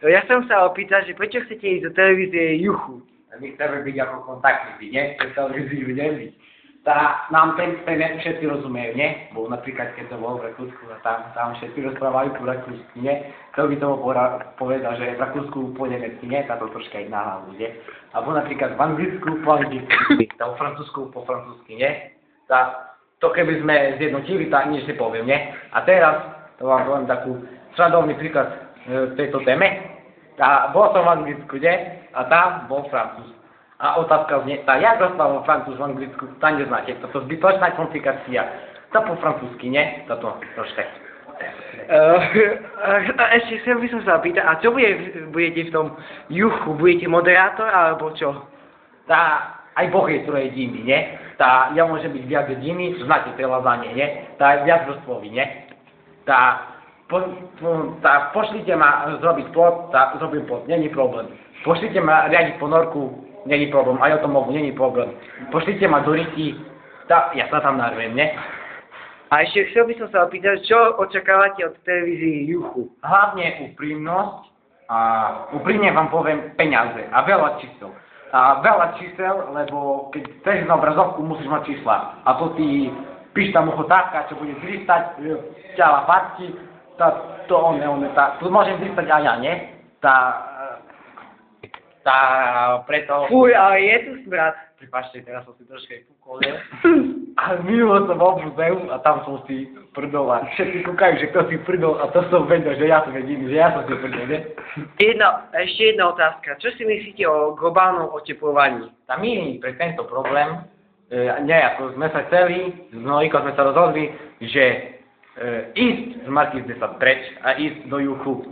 Ja som sa opýtal, že prečo chcete ísť do televízie Juchu? My chceme byť ako kontaktní, nie? Chceme televíziu vidieť. Tá nám ten všetci rozumejú, nie? Bo napríklad, keď to bolo v Rakúsku, tam všetci rozprávajú po rakúsky, nie? Kto by tomu povedal, že v Rakúsku po nemecky, nie? Táto troška iná hlavu, nie? Alebo napríklad v Anglicku po anglicky, vo Francúzsku po francúzsky, nie? To keby sme zjednotili, tak nič nepoviem, nie? A teraz, to vám poviem takú sradovný príklad v tejto téme. Bol som v Anglicku, nie? A tam bol Francúz. A otázka znie, jak rozprával Francúz v Anglicku, tam neznáte, toto zbytočná komplikácia. To po francúzsky, nie? Toto troška. Ešte chcem by som sa opýtať, a čo budete v tom Juchu? Budete moderátor, alebo čo? Aj Boh je trojediný, nie? Ja môžem byť viac jediný, znáte tie lazanie, nie? Je viac vrstvový, nie? Pošlite ma zrobiť plot, zrobím plot, není problém. Pošlite ma riadiť ponorku, není problém, aj o tom mogu, není problém. Pošlite ma do ryti, ja sa tam narvem, nie? A ešte chcel by som sa opýtať, čo očakávate od televízie Juchu? Hlavne úprimnosť a úprimne vám poviem peniaze a veľa čísel. Veľa čísel, lebo keď chceš na obrazovku, musíš mať čísla. A to ty píš tam uchotáka, čo bude dristať, ťala fatky, tu môžem dristať aj ja, nie? Preto... Fuj, ale je tu smrad. Pripáčte, teraz som si troška aj fúkol, nie? A minulo som bol v muzeu a tam som si prdol a všetci kúkajú, že kto si prdol a to som vedel, že ja som jediný, že ja som si prdol, nie? Ešte jedna otázka. Čo si myslíte o globálnom oteplovaní? My pre tento problém, nejako sme sa chceli, s Novikom sme sa rozhodli, že ísť z Markíz 10 preč a ísť do Juchu.